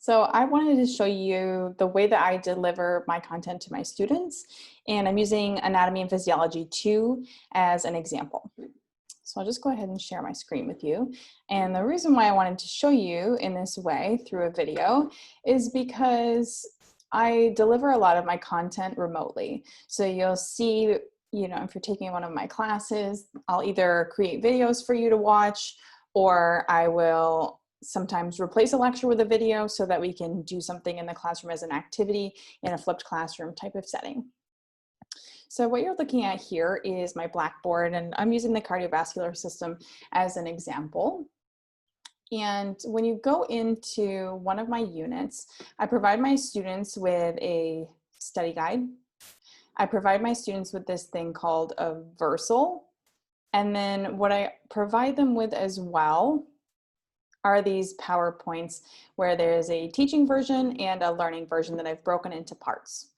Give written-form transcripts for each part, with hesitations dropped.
So I wanted to show you the way that I deliver my content to my students, and I'm using Anatomy and Physiology 2 as an example. So I'll just go ahead and share my screen with you. And the reason why I wanted to show you in this way through a video is because I deliver a lot of my content remotely. So you'll see, if you're taking one of my classes, I'll either create videos for you to watch, or I will sometimes replace a lecture with a video so that we can do something in the classroom as an activity in a flipped classroom type of setting. So what you're looking at here is my Blackboard, and I'm using the cardiovascular system as an example. And when you go into one of my units, I provide my students with a study guide. I provide my students with this thing called a versal. And then what I provide them with as well are these PowerPoints where there's a teaching version and a learning version that I've broken into parts.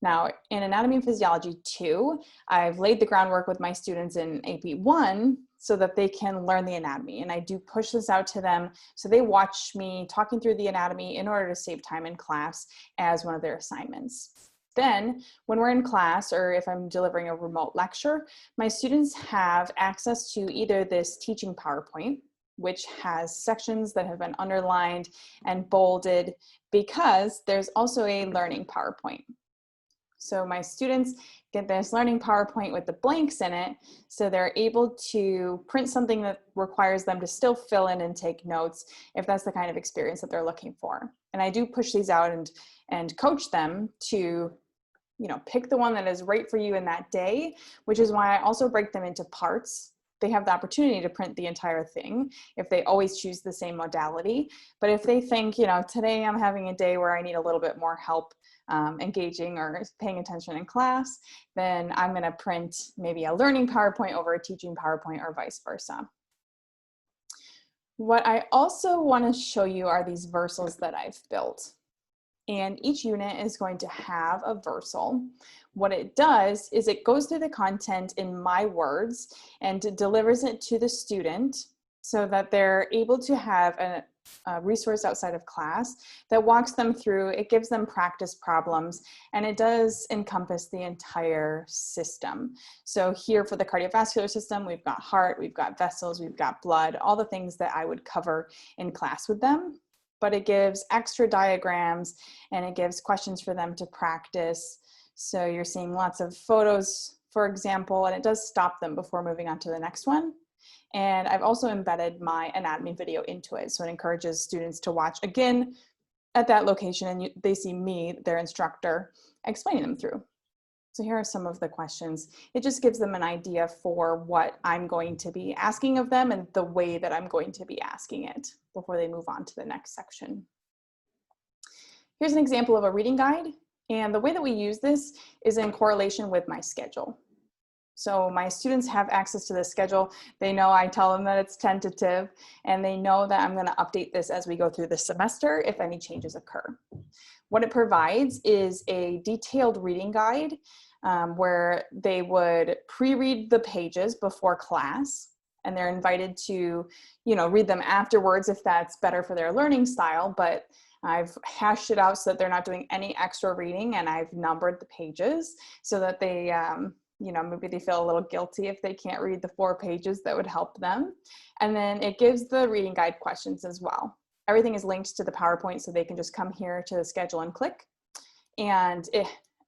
Now, in Anatomy and Physiology 2, I've laid the groundwork with my students in AP 1 so that they can learn the anatomy. And I do push this out to them so they watch me talking through the anatomy in order to save time in class as one of their assignments. Then, when we're in class, or if I'm delivering a remote lecture, my students have access to either this teaching PowerPoint, which has sections that have been underlined and bolded, because there's also a learning PowerPoint. So my students get this learning PowerPoint with the blanks in it, so they're able to print something that requires them to still fill in and take notes if that's the kind of experience that they're looking for. And I do push these out and coach them to pick the one that is right for you in that day, which is why I also break them into parts. They have the opportunity to print the entire thing if they always choose the same modality. But if they think, today I'm having a day where I need a little bit more help engaging or paying attention in class, then I'm going to print maybe a learning PowerPoint over a teaching PowerPoint or vice versa. What I also want to show you are these versals that I've built. And each unit is going to have a versal. What it does is it goes through the content in my words and delivers it to the student so that they're able to have a resource outside of class that walks them through. It gives them practice problems, and it does encompass the entire system. So here for the cardiovascular system, we've got heart, we've got vessels, we've got blood, all the things that I would cover in class with them. But it gives extra diagrams and it gives questions for them to practice. So you're seeing lots of photos, for example, and it does stop them before moving on to the next one. And I've also embedded my anatomy video into it. So it encourages students to watch again at that location, and they see me, their instructor, explaining them through. So here are some of the questions. It just gives them an idea for what I'm going to be asking of them and the way that I'm going to be asking it before they move on to the next section. Here's an example of a reading guide. And the way that we use this is in correlation with my schedule. So my students have access to this schedule. They know I tell them that it's tentative, and they know that I'm going to update this as we go through the semester if any changes occur. What it provides is a detailed reading guide where they would pre-read the pages before class, and they're invited to, read them afterwards if that's better for their learning style. But I've hashed it out so that they're not doing any extra reading, and I've numbered the pages so that they, maybe they feel a little guilty if they can't read the 4 pages. That would help them. And then it gives the reading guide questions as well. Everything is linked to the PowerPoint, so they can just come here to the schedule and click. And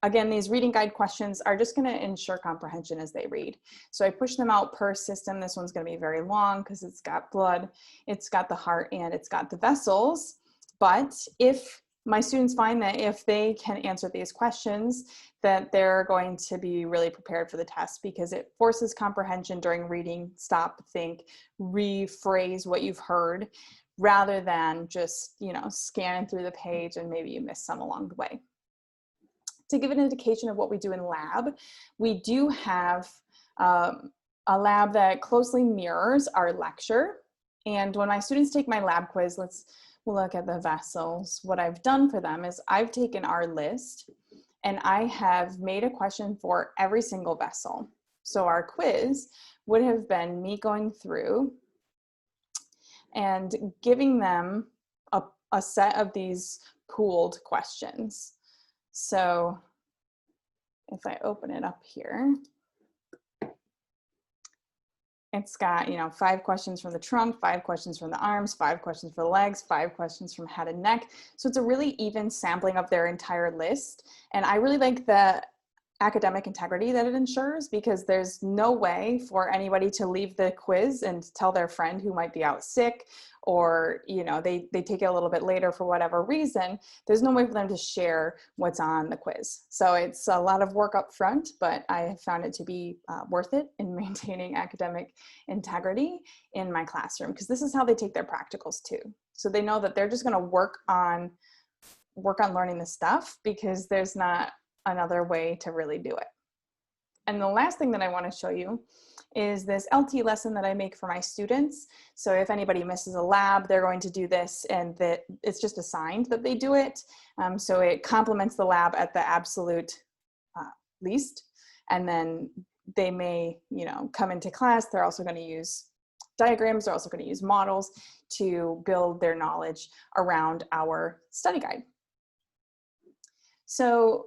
again, these reading guide questions are just going to ensure comprehension as they read. So I push them out per system. This one's going to be very long because it's got blood, it's got the heart, and it's got the vessels. But if my students find that if they can answer these questions, that they're going to be really prepared for the test, because it forces comprehension during reading. Stop, think, rephrase what you've heard, rather than just, scanning through the page and maybe you miss some along the way. To give an indication of what we do in lab, we do have a lab that closely mirrors our lecture. And when my students take my lab quiz, we'll look at the vessels. What I've done for them is I've taken our list and I have made a question for every single vessel. So our quiz would have been me going through and giving them a set of these pooled questions. So if I open it up here, it's got, 5 questions from the trunk, 5 questions from the arms, 5 questions for the legs, 5 questions from head and neck. So it's a really even sampling of their entire list. And I really like the academic integrity that it ensures, because there's no way for anybody to leave the quiz and tell their friend who might be out sick, or they take it a little bit later for whatever reason. There's no way for them to share what's on the quiz. So it's a lot of work up front, but I have found it to be worth it in maintaining academic integrity in my classroom, because this is how they take their practicals too. So they know that they're just going to work on learning the stuff, because there's not another way to really do it. And the last thing that I want to show you is this LT lesson that I make for my students. So if anybody misses a lab, they're going to do this, and that it's just assigned that they do it. So it complements the lab at the absolute least. And then they may, come into class. They're also going to use diagrams. They're also going to use models to build their knowledge around our study guide. So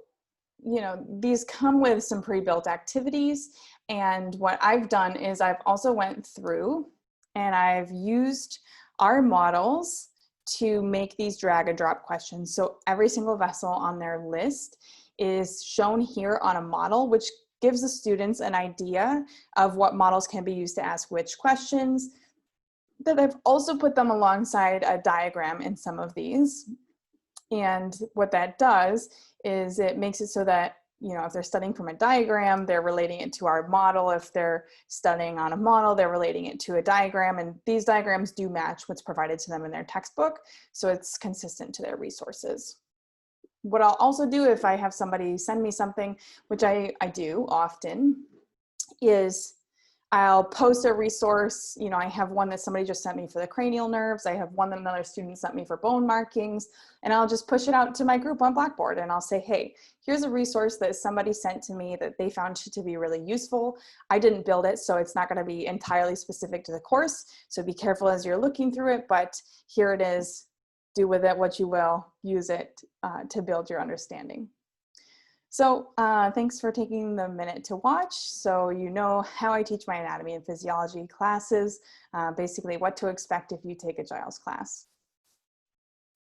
these come with some pre-built activities. And what I've done is I've also went through and I've used our models to make these drag and drop questions. So every single vessel on their list is shown here on a model, which gives the students an idea of what models can be used to ask which questions. But I've also put them alongside a diagram in some of these. And what that does is it makes it so that, if they're studying from a diagram, they're relating it to our model. If they're studying on a model, they're relating it to a diagram. And these diagrams do match what's provided to them in their textbook. So it's consistent to their resources. What I'll also do if I have somebody send me something, which I do often, is I'll post a resource. I have one that somebody just sent me for the cranial nerves. I have one that another student sent me for bone markings, and I'll just push it out to my group on Blackboard, and I'll say, hey, here's a resource that somebody sent to me that they found to be really useful. I didn't build it, so it's not going to be entirely specific to the course. So be careful as you're looking through it, but here it is. Do with it what you will. Use it to build your understanding. So thanks for taking the minute to watch. So you know how I teach my anatomy and physiology classes, basically what to expect if you take a Giles class.